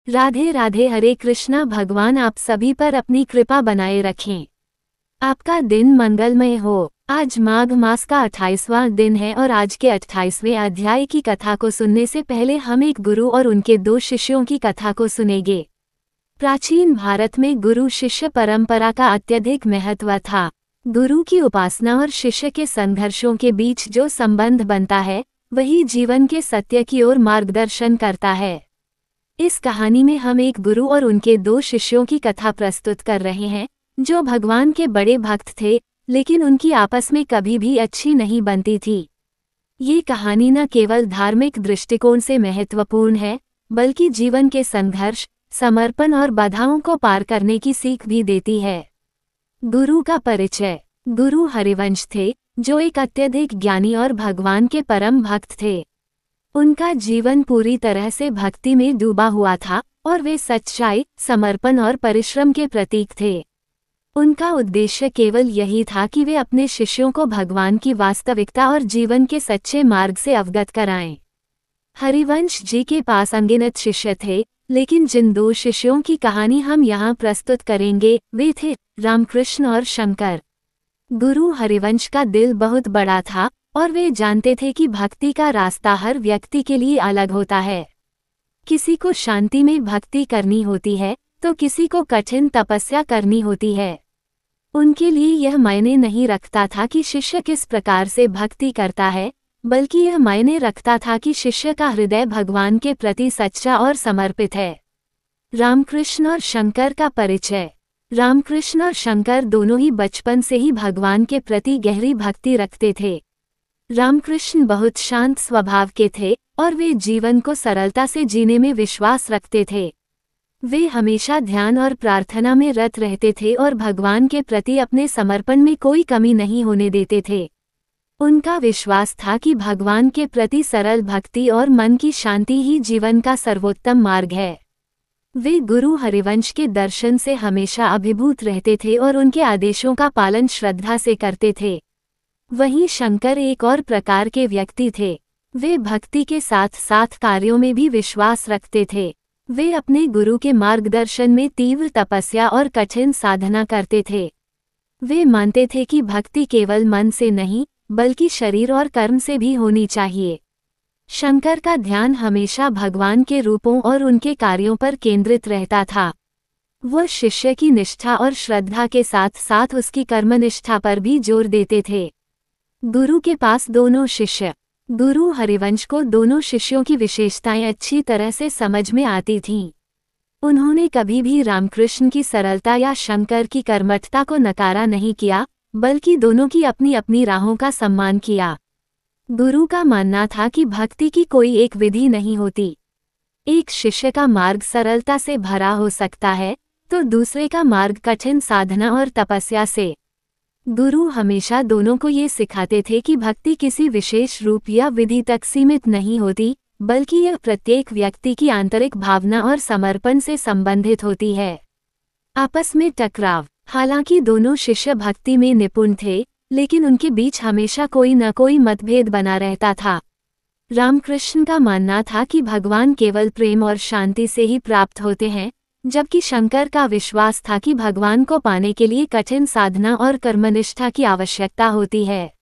राधे राधे। हरे कृष्णा। भगवान आप सभी पर अपनी कृपा बनाए रखें। आपका दिन मंगलमय हो। आज माघ मास का 28वां दिन है और आज के 28वें अध्याय की कथा को सुनने से पहले हम एक गुरु और उनके 2 शिष्यों की कथा को सुनेंगे। प्राचीन भारत में गुरु शिष्य परंपरा का अत्यधिक महत्व था। गुरु की उपासना और शिष्य के संघर्षों के बीच जो संबंध बनता है वही जीवन के सत्य की ओर मार्गदर्शन करता है। इस कहानी में हम एक गुरु और उनके 2 शिष्यों की कथा प्रस्तुत कर रहे हैं जो भगवान के बड़े भक्त थे, लेकिन उनकी आपस में कभी भी अच्छी नहीं बनती थी। ये कहानी न केवल धार्मिक दृष्टिकोण से महत्वपूर्ण है, बल्कि जीवन के संघर्ष, समर्पण और बाधाओं को पार करने की सीख भी देती है। गुरु का परिचय। गुरु हरिवंश थे, जो एक अत्यधिक ज्ञानी और भगवान के परम भक्त थे। उनका जीवन पूरी तरह से भक्ति में डूबा हुआ था और वे सच्चाई, समर्पण और परिश्रम के प्रतीक थे। उनका उद्देश्य केवल यही था कि वे अपने शिष्यों को भगवान की वास्तविकता और जीवन के सच्चे मार्ग से अवगत कराएं। हरिवंश जी के पास अनगिनत शिष्य थे, लेकिन जिन 2 शिष्यों की कहानी हम यहाँ प्रस्तुत करेंगे वे थे रामकृष्ण और शंकर। गुरु हरिवंश का दिल बहुत बड़ा था और वे जानते थे कि भक्ति का रास्ता हर व्यक्ति के लिए अलग होता है। किसी को शांति में भक्ति करनी होती है तो किसी को कठिन तपस्या करनी होती है। उनके लिए यह मायने नहीं रखता था कि शिष्य किस प्रकार से भक्ति करता है, बल्कि यह मायने रखता था कि शिष्य का हृदय भगवान के प्रति सच्चा और समर्पित है। रामकृष्ण और शंकर का परिचय। रामकृष्ण और शंकर दोनों ही बचपन से ही भगवान के प्रति गहरी भक्ति रखते थे। रामकृष्ण बहुत शांत स्वभाव के थे और वे जीवन को सरलता से जीने में विश्वास रखते थे। वे हमेशा ध्यान और प्रार्थना में रत रहते थे और भगवान के प्रति अपने समर्पण में कोई कमी नहीं होने देते थे। उनका विश्वास था कि भगवान के प्रति सरल भक्ति और मन की शांति ही जीवन का सर्वोत्तम मार्ग है। वे गुरु हरिवंश के दर्शन से हमेशा अभिभूत रहते थे और उनके आदेशों का पालन श्रद्धा से करते थे। वहीं शंकर एक और प्रकार के व्यक्ति थे। वे भक्ति के साथ साथ कार्यों में भी विश्वास रखते थे। वे अपने गुरु के मार्गदर्शन में तीव्र तपस्या और कठिन साधना करते थे। वे मानते थे कि भक्ति केवल मन से नहीं, बल्कि शरीर और कर्म से भी होनी चाहिए। शंकर का ध्यान हमेशा भगवान के रूपों और उनके कार्यों पर केंद्रित रहता था। वह शिष्य की निष्ठा और श्रद्धा के साथ साथ उसकी कर्मनिष्ठा पर भी जोर देते थे। गुरु के पास दोनों शिष्य। गुरु हरिवंश को दोनों शिष्यों की विशेषताएं अच्छी तरह से समझ में आती थीं। उन्होंने कभी भी रामकृष्ण की सरलता या शंकर की कर्मठता को नकारा नहीं किया, बल्कि दोनों की अपनी अपनी राहों का सम्मान किया। गुरु का मानना था कि भक्ति की कोई एक विधि नहीं होती। एक शिष्य का मार्ग सरलता से भरा हो सकता है तो दूसरे का मार्ग कठिन साधना और तपस्या से। गुरु हमेशा दोनों को ये सिखाते थे कि भक्ति किसी विशेष रूप या विधि तक सीमित नहीं होती, बल्कि यह प्रत्येक व्यक्ति की आंतरिक भावना और समर्पण से संबंधित होती है। आपस में टकराव। हालांकि दोनों शिष्य भक्ति में निपुण थे, लेकिन उनके बीच हमेशा कोई न कोई मतभेद बना रहता था। रामकृष्ण का मानना था कि भगवान केवल प्रेम और शांति से ही प्राप्त होते हैं, जबकि शंकर का विश्वास था कि भगवान को पाने के लिए कठिन साधना और कर्मनिष्ठा की आवश्यकता होती है।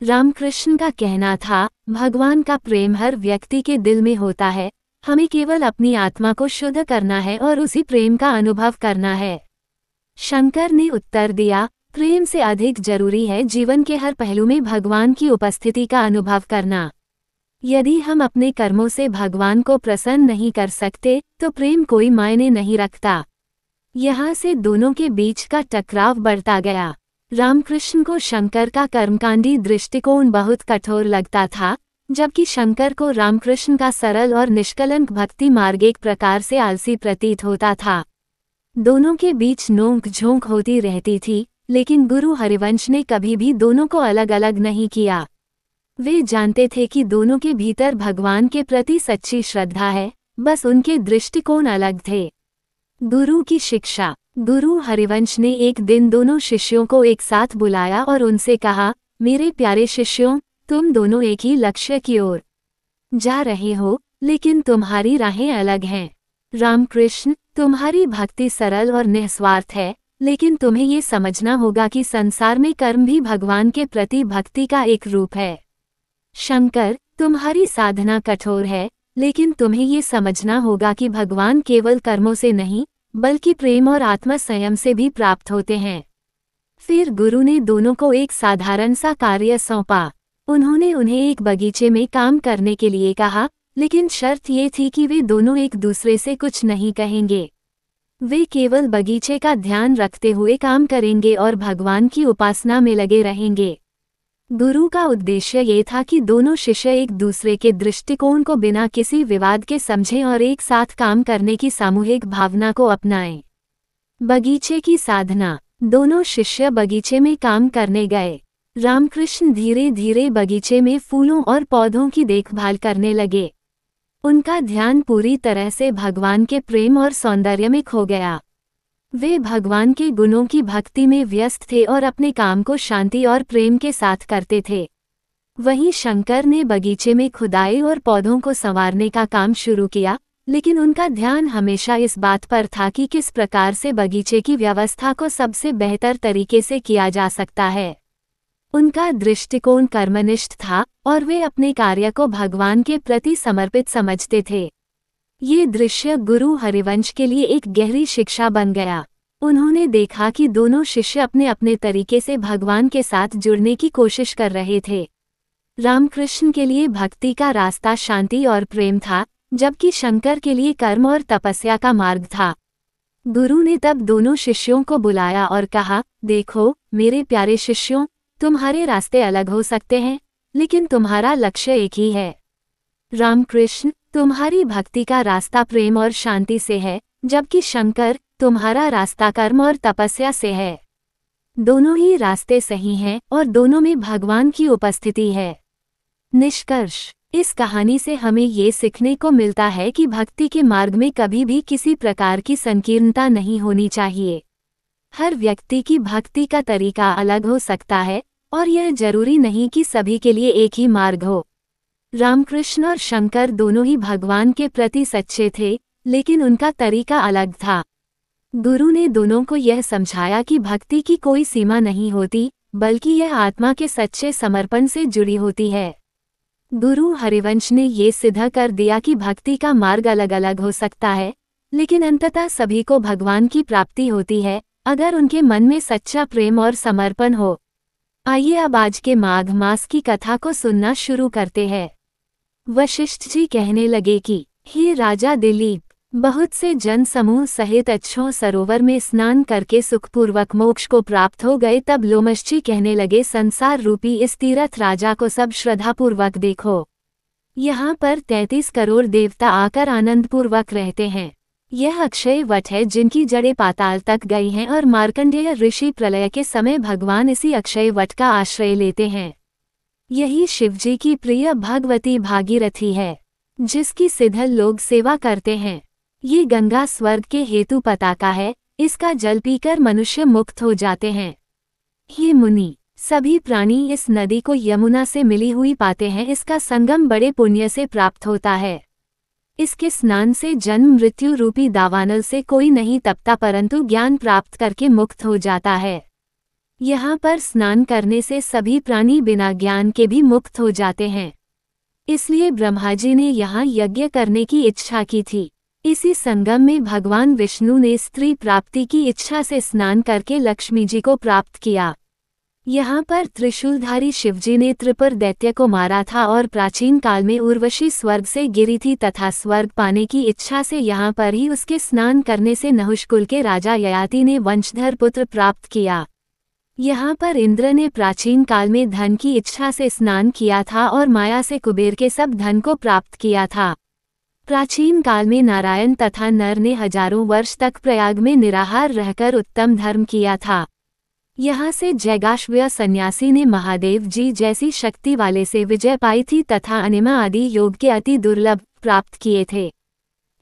रामकृष्ण का कहना था, भगवान का प्रेम हर व्यक्ति के दिल में होता है, हमें केवल अपनी आत्मा को शुद्ध करना है और उसी प्रेम का अनुभव करना है। शंकर ने उत्तर दिया, प्रेम से अधिक जरूरी है जीवन के हर पहलू में भगवान की उपस्थिति का अनुभव करना। यदि हम अपने कर्मों से भगवान को प्रसन्न नहीं कर सकते तो प्रेम कोई मायने नहीं रखता। यहाँ से दोनों के बीच का टकराव बढ़ता गया। रामकृष्ण को शंकर का कर्मकांडी दृष्टिकोण बहुत कठोर लगता था, जबकि शंकर को रामकृष्ण का सरल और निष्कलंक भक्ति मार्ग एक प्रकार से आलसी प्रतीत होता था। दोनों के बीच नोक झोंक होती रहती थी, लेकिन गुरु हरिवंश ने कभी भी दोनों को अलग अलग नहीं किया। वे जानते थे कि दोनों के भीतर भगवान के प्रति सच्ची श्रद्धा है, बस उनके दृष्टिकोण अलग थे। गुरु की शिक्षा। गुरु हरिवंश ने एक दिन दोनों शिष्यों को एक साथ बुलाया और उनसे कहा, मेरे प्यारे शिष्यों, तुम दोनों एक ही लक्ष्य की ओर जा रहे हो, लेकिन तुम्हारी राहें अलग हैं। रामकृष्ण, तुम्हारी भक्ति सरल और निस्वार्थ है, लेकिन तुम्हें ये समझना होगा कि संसार में कर्म भी भगवान के प्रति भक्ति का एक रूप है। शंकर, तुम्हारी साधना कठोर है, लेकिन तुम्हें ये समझना होगा कि भगवान केवल कर्मों से नहीं, बल्कि प्रेम और आत्म संयम से भी प्राप्त होते हैं। फिर गुरु ने दोनों को एक साधारण सा कार्य सौंपा। उन्होंने उन्हें एक बगीचे में काम करने के लिए कहा, लेकिन शर्त ये थी कि वे दोनों एक दूसरे से कुछ नहीं कहेंगे। वे केवल बगीचे का ध्यान रखते हुए काम करेंगे और भगवान की उपासना में लगे रहेंगे। गुरु का उद्देश्य ये था कि दोनों शिष्य एक दूसरे के दृष्टिकोण को बिना किसी विवाद के समझें और एक साथ काम करने की सामूहिक भावना को अपनाएं। बगीचे की साधना। दोनों शिष्य बगीचे में काम करने गए। रामकृष्ण धीरे धीरे बगीचे में फूलों और पौधों की देखभाल करने लगे। उनका ध्यान पूरी तरह से भगवान के प्रेम और सौंदर्य में खो गया। वे भगवान के गुणों की भक्ति में व्यस्त थे और अपने काम को शांति और प्रेम के साथ करते थे। वहीं शंकर ने बगीचे में खुदाई और पौधों को संवारने का काम शुरू किया, लेकिन उनका ध्यान हमेशा इस बात पर था कि किस प्रकार से बगीचे की व्यवस्था को सबसे बेहतर तरीके से किया जा सकता है। उनका दृष्टिकोण कर्मनिष्ठ था और वे अपने कार्य को भगवान के प्रति समर्पित समझते थे। ये दृश्य गुरु हरिवंश के लिए एक गहरी शिक्षा बन गया। उन्होंने देखा कि दोनों शिष्य अपने अपने तरीके से भगवान के साथ जुड़ने की कोशिश कर रहे थे। रामकृष्ण के लिए भक्ति का रास्ता शांति और प्रेम था, जबकि शंकर के लिए कर्म और तपस्या का मार्ग था। गुरु ने तब दोनों शिष्यों को बुलाया और कहा, देखो मेरे प्यारे शिष्यों, तुम्हारे रास्ते अलग हो सकते हैं, लेकिन तुम्हारा लक्ष्य एक ही है। रामकृष्ण, तुम्हारी भक्ति का रास्ता प्रेम और शांति से है, जबकि शंकर, तुम्हारा रास्ता कर्म और तपस्या से है। दोनों ही रास्ते सही हैं और दोनों में भगवान की उपस्थिति है। निष्कर्ष। इस कहानी से हमें ये सीखने को मिलता है कि भक्ति के मार्ग में कभी भी किसी प्रकार की संकीर्णता नहीं होनी चाहिए। हर व्यक्ति की भक्ति का तरीका अलग हो सकता है और यह जरूरी नहीं कि सभी के लिए एक ही मार्ग हो। रामकृष्ण और शंकर दोनों ही भगवान के प्रति सच्चे थे, लेकिन उनका तरीका अलग था। गुरु ने दोनों को यह समझाया कि भक्ति की कोई सीमा नहीं होती, बल्कि यह आत्मा के सच्चे समर्पण से जुड़ी होती है। गुरु हरिवंश ने ये सिद्ध कर दिया कि भक्ति का मार्ग अलग अलग हो सकता है, लेकिन अंततः सभी को भगवान की प्राप्ति होती है, अगर उनके मन में सच्चा प्रेम और समर्पण हो। आइए अब आज के माघ मास की कथा को सुनना शुरू करते हैं। वशिष्ठ जी कहने लगे कि, हे राजा दिलीप, बहुत से जन समूह सहित अच्छों सरोवर में स्नान करके सुखपूर्वक मोक्ष को प्राप्त हो गए। तब लोमश जी कहने लगे, संसार रूपी इस तीर्थ राजा को सब श्रद्धापूर्वक देखो। यहाँ पर 33 करोड़ देवता आकर आनंदपूर्वक रहते हैं। यह अक्षय वट है जिनकी जड़ें पाताल तक गई हैं और मार्कंडेय ऋषि प्रलय के समय भगवान इसी अक्षय वट का आश्रय लेते हैं। यही शिवजी की प्रिय भगवती भागीरथी है, जिसकी सिद्धल लोग सेवा करते हैं। ये गंगा स्वर्ग के हेतु पताका है, इसका जल पीकर मनुष्य मुक्त हो जाते हैं। हे मुनि, सभी प्राणी इस नदी को यमुना से मिली हुई पाते हैं। इसका संगम बड़े पुण्य से प्राप्त होता है। इसके स्नान से जन्म मृत्यु रूपी दावानल से कोई नहीं तपता, परंतु ज्ञान प्राप्त करके मुक्त हो जाता है। यहाँ पर स्नान करने से सभी प्राणी बिना ज्ञान के भी मुक्त हो जाते हैं। इसलिए ब्रह्मा जी ने यहाँ यज्ञ करने की इच्छा की थी। इसी संगम में भगवान विष्णु ने स्त्री प्राप्ति की इच्छा से स्नान करके लक्ष्मी जी को प्राप्त किया। यहाँ पर त्रिशूलधारी शिवजी ने त्रिपुर दैत्य को मारा था और प्राचीन काल में उर्वशी स्वर्ग से गिरी थी तथा स्वर्ग पाने की इच्छा से यहाँ पर ही उसके स्नान करने से नहुष-कुल के राजा ययाति ने वंशधर पुत्र प्राप्त किया। यहाँ पर इंद्र ने प्राचीन काल में धन की इच्छा से स्नान किया था और माया से कुबेर के सब धन को प्राप्त किया था। प्राचीन काल में नारायण तथा नर ने हजारों वर्ष तक प्रयाग में निराहार रहकर उत्तम धर्म किया था। यहाँ से जैगाश्वय सन्यासी ने महादेव जी जैसी शक्ति वाले से विजय पाई थी तथा अनिमा आदि योग के अति दुर्लभ प्राप्त किए थे।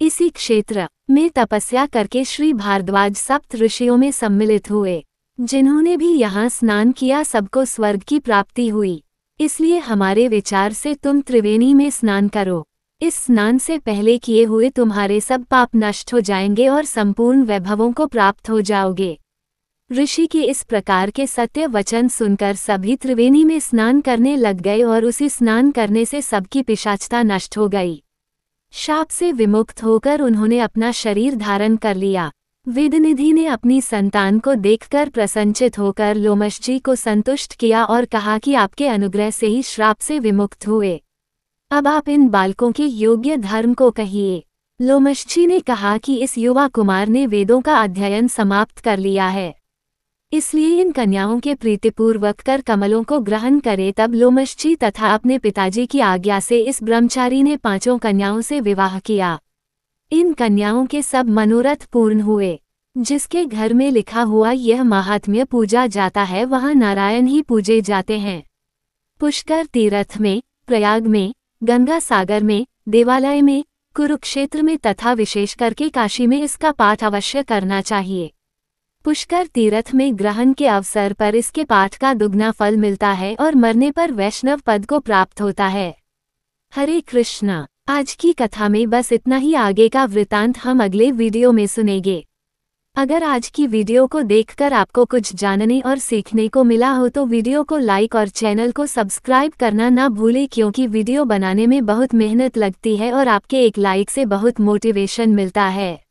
इसी क्षेत्र में तपस्या करके श्री भारद्वाज सप्त ऋषियों में सम्मिलित हुए। जिन्होंने भी यहाँ स्नान किया सबको स्वर्ग की प्राप्ति हुई। इसलिए हमारे विचार से तुम त्रिवेणी में स्नान करो। इस स्नान से पहले किए हुए तुम्हारे सब पाप नष्ट हो जाएंगे और संपूर्ण वैभवों को प्राप्त हो जाओगे। ऋषि के इस प्रकार के सत्य वचन सुनकर सभी त्रिवेणी में स्नान करने लग गए और उसी स्नान करने से सबकी पिशाचता नष्ट हो गई। शाप से विमुक्त होकर उन्होंने अपना शरीर धारण कर लिया। वेदनिधि ने अपनी संतान को देखकर प्रसन्नचित होकर लोमश जी को संतुष्ट किया और कहा कि आपके अनुग्रह से ही श्राप से विमुक्त हुए। अब आप इन बालकों के योग्य धर्म को कहिए। लोमश जी ने कहा कि इस युवा कुमार ने वेदों का अध्ययन समाप्त कर लिया है, इसलिए इन कन्याओं के प्रीतिपूर्वक कर कमलों को ग्रहण करे। तब लोमश जी तथा अपने पिताजी की आज्ञा से इस ब्रह्मचारी ने 5 कन्याओं से विवाह किया। इन कन्याओं के सब मनोरथ पूर्ण हुए। जिसके घर में लिखा हुआ यह महात्म्य पूजा जाता है वहाँ नारायण ही पूजे जाते हैं। पुष्कर तीर्थ में, प्रयाग में, गंगा सागर में, देवालय में, कुरुक्षेत्र में तथा विशेष करके काशी में इसका पाठ अवश्य करना चाहिए। पुष्कर तीर्थ में ग्रहण के अवसर पर इसके पाठ का दुगना फल मिलता है और मरने पर वैष्णव पद को प्राप्त होता है। हरे कृष्णा। आज की कथा में बस इतना ही। आगे का वृतांत हम अगले वीडियो में सुनेंगे। अगर आज की वीडियो को देखकर आपको कुछ जानने और सीखने को मिला हो तो वीडियो को लाइक और चैनल को सब्सक्राइब करना ना भूलें, क्योंकि वीडियो बनाने में बहुत मेहनत लगती है और आपके एक लाइक से बहुत मोटिवेशन मिलता है।